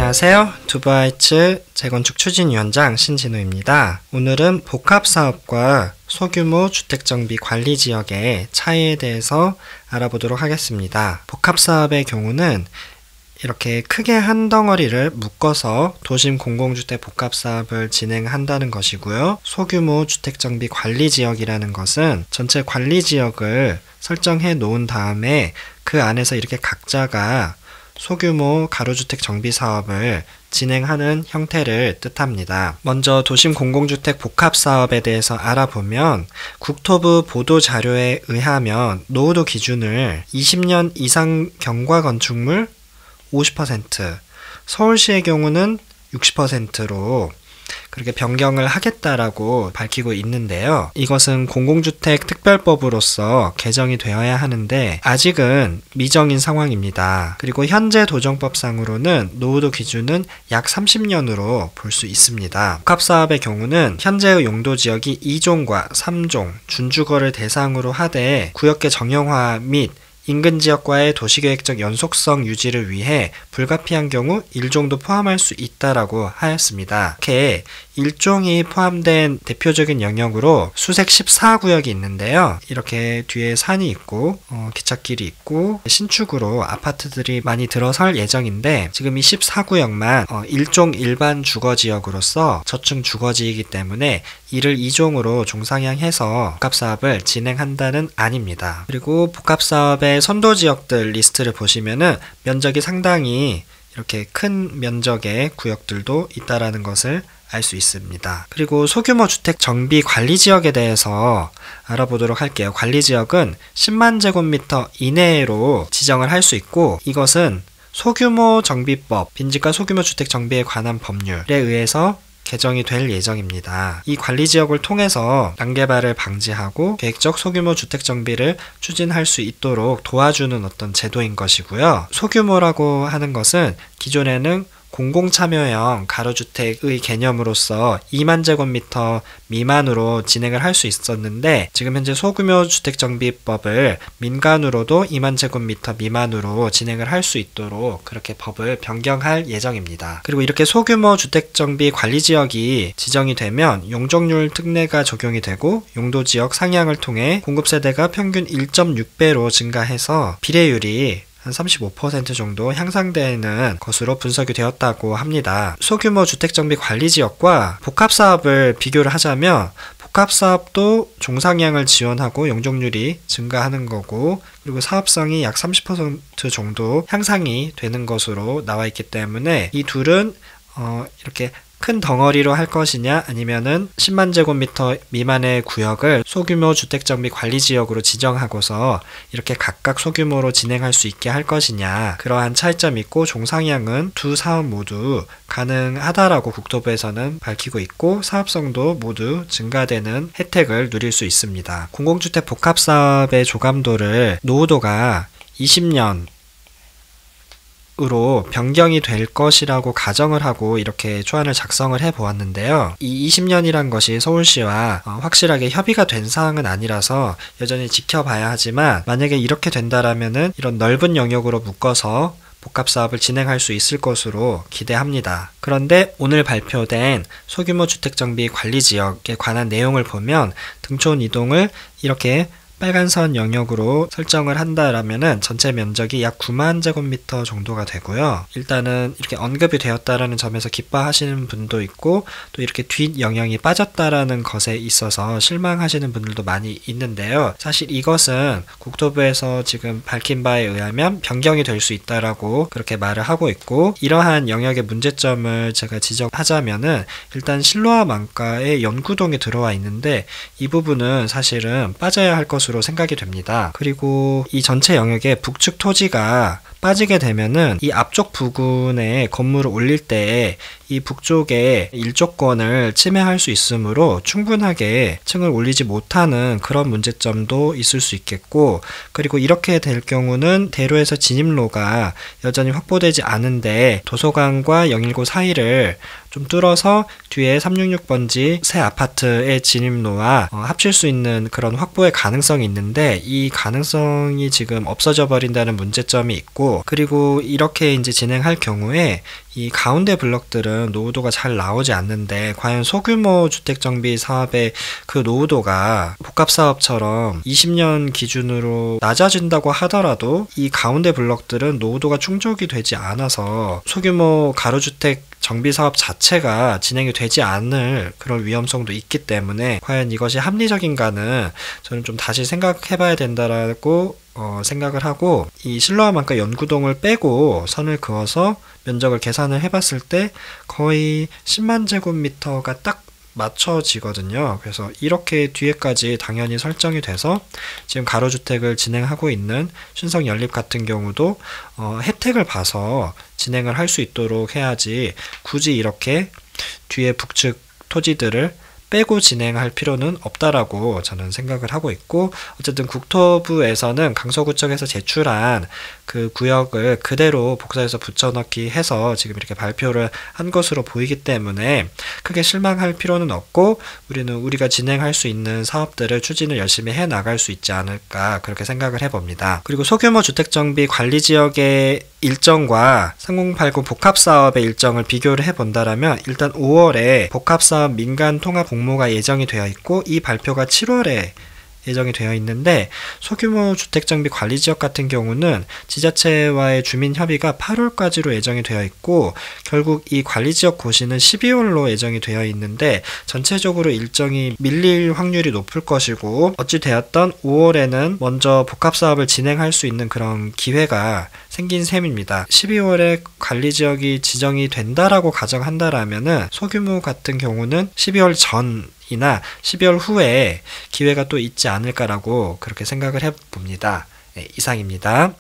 안녕하세요. 두바이츠 재건축 추진위원장 신진우입니다. 오늘은 복합사업과 소규모 주택정비 관리지역의 차이에 대해서 알아보도록 하겠습니다. 복합사업의 경우는 이렇게 크게 한 덩어리를 묶어서 도심 공공주택 복합사업을 진행한다는 것이고요. 소규모 주택정비 관리지역이라는 것은 전체 관리지역을 설정해 놓은 다음에 그 안에서 이렇게 각자가 소규모 가로주택 정비 사업을 진행하는 형태를 뜻합니다. 먼저 도심 공공주택 복합사업에 대해서 알아보면 국토부 보도자료에 의하면 노후도 기준을 20년 이상 경과 건축물 50%, 서울시의 경우는 60%로 그렇게 변경을 하겠다라고 밝히고 있는데요. 이것은 공공주택 특별법으로서 개정이 되어야 하는데 아직은 미정인 상황입니다. 그리고 현재 도정법상으로는 노후도 기준은 약 30년으로 볼 수 있습니다. 복합사업의 경우는 현재의 용도지역이 2종과 3종, 준주거를 대상으로 하되 구역계 정형화 및 인근 지역과의 도시계획적 연속성 유지를 위해 불가피한 경우 1종도 포함할 수 있다라고 하였습니다. 이렇게 1종이 포함된 대표적인 영역으로 수색 14구역이 있는데요. 이렇게 뒤에 산이 있고 기찻길이 있고 신축으로 아파트들이 많이 들어설 예정인데 지금 이 14구역만 1종 일반 주거지역으로서 저층 주거지이기 때문에 이를 2종으로 종상향해서 복합사업을 진행한다는 안입니다. 그리고 복합사업의 선도지역들 리스트를 보시면은 면적이 상당히 이렇게 큰 면적의 구역들도 있다라는 것을 알 수 있습니다. 그리고 소규모 주택 정비 관리지역에 대해서 알아보도록 할게요. 관리지역은 10만 제곱미터 이내로 지정을 할 수 있고 이것은 소규모 정비법, 빈집과 소규모 주택 정비에 관한 법률에 의해서 개정이 될 예정입니다. 이 관리지역을 통해서 난개발을 방지하고 계획적 소규모 주택 정비를 추진할 수 있도록 도와주는 어떤 제도인 것이고요. 소규모라고 하는 것은 기존에는 공공참여형 가로주택의 개념으로서 2만 제곱미터 미만으로 진행을 할 수 있었는데 지금 현재 소규모 주택정비법을 민간으로도 2만 제곱미터 미만으로 진행을 할 수 있도록 그렇게 법을 변경할 예정입니다. 그리고 이렇게 소규모 주택정비 관리지역이 지정이 되면 용적률 특례가 적용이 되고 용도지역 상향을 통해 공급세대가 평균 1.6배로 증가해서 비례율이 한 35% 정도 향상되는 것으로 분석이 되었다고 합니다. 소규모 주택정비 관리지역과 복합사업을 비교를 하자면 복합사업도 종상향을 지원하고 용적률이 증가하는 거고 그리고 사업성이 약 30% 정도 향상이 되는 것으로 나와 있기 때문에 이 둘은 이렇게 큰 덩어리로 할 것이냐 아니면은 10만 제곱미터 미만의 구역을 소규모 주택정비 관리지역으로 지정하고서 이렇게 각각 소규모로 진행할 수 있게 할 것이냐 그러한 차이점이 있고 종상향은 두 사업 모두 가능하다라고 국토부에서는 밝히고 있고 사업성도 모두 증가되는 혜택을 누릴 수 있습니다. 공공주택 복합사업의 조감도를 노후도가 20년 으로 변경이 될 것이라고 가정을 하고 이렇게 초안을 작성을 해 보았는데요. 이 20년이란 것이 서울시와 확실하게 협의가 된 사항은 아니라서 여전히 지켜봐야 하지만 만약에 이렇게 된다라면은 이런 넓은 영역으로 묶어서 복합사업을 진행할 수 있을 것으로 기대합니다. 그런데 오늘 발표된 소규모 주택정비 관리지역에 관한 내용을 보면 등촌 이동을 이렇게 빨간선 영역으로 설정을 한다라면은 전체 면적이 약 9만 제곱미터 정도가 되고요. 일단은 이렇게 언급이 되었다라는 점에서 기뻐하시는 분도 있고 또 이렇게 뒷 영향이 빠졌다라는 것에 있어서 실망하시는 분들도 많이 있는데요. 사실 이것은 국토부에서 지금 밝힌 바에 의하면 변경이 될 수 있다라고 그렇게 말을 하고 있고 이러한 영역의 문제점을 제가 지적하자면은 일단 실로와 망가의 연구동이 들어와 있는데 이 부분은 사실은 빠져야 할 것으로 생각이 됩니다. 그리고 이 전체 영역의 북측 토지가 빠지게 되면은 이 앞쪽 부근에 건물을 올릴 때 이 북쪽의 일조권을 침해할 수 있으므로 충분하게 층을 올리지 못하는 그런 문제점도 있을 수 있겠고 그리고 이렇게 될 경우는 대로에서 진입로가 여전히 확보되지 않은데 도서관과 영일고 사이를 좀 뚫어서 뒤에 366번지 새 아파트의 진입로와 합칠 수 있는 그런 확보의 가능성이 있는데, 이 가능성이 지금 없어져 버린다는 문제점이 있고, 그리고 이렇게 이제 진행할 경우에 이 가운데 블럭들은 노후도가 잘 나오지 않는데, 과연 소규모 주택정비 사업의 그 노후도가 복합사업처럼 20년 기준으로 낮아진다고 하더라도 이 가운데 블럭들은 노후도가 충족이 되지 않아서 소규모 가로주택 정비사업 자체가 진행이 되지 않을 그런 위험성도 있기 때문에, 과연 이것이 합리적인가는 저는 좀 다시 생각해봐야 된다라고 생각을 하고, 이 실로암안가 연구동을 빼고 선을 그어서 면적을 계산을 해봤을 때 거의 10만 제곱미터가 딱 맞춰지거든요. 그래서 이렇게 뒤에까지 당연히 설정이 돼서 지금 가로주택을 진행하고 있는 신성연립 같은 경우도 혜택을 봐서 진행을 할 수 있도록 해야지, 굳이 이렇게 뒤에 북측 토지들을 빼고 진행할 필요는 없다라고 저는 생각을 하고 있고, 어쨌든 국토부에서는 강서구청에서 제출한 그 구역을 그대로 복사해서 붙여넣기 해서 지금 이렇게 발표를 한 것으로 보이기 때문에 크게 실망할 필요는 없고, 우리는 우리가 진행할 수 있는 사업들을 추진을 열심히 해 나갈 수 있지 않을까, 그렇게 생각을 해봅니다. 그리고 소규모 주택정비 관리지역의 일정과 3089 복합사업의 일정을 비교를 해본다라면, 일단 5월에 복합사업 민간통합 공모가 예정이 되어 있고, 이 발표가 7월에 예정이 되어 있는데, 소규모 주택정비 관리지역 같은 경우는 지자체와의 주민협의가 8월까지로 예정이 되어 있고, 결국 이 관리지역 고시는 12월로 예정이 되어 있는데 전체적으로 일정이 밀릴 확률이 높을 것이고, 어찌되었던 5월에는 먼저 복합사업을 진행할 수 있는 그런 기회가 생긴 셈입니다. 12월에 관리지역이 지정이 된다라고 가정한다라면은 소규모 같은 경우는 12월 전이나 12월 후에 기회가 또 있지 않을까라고 그렇게 생각을 해봅니다. 네, 이상입니다.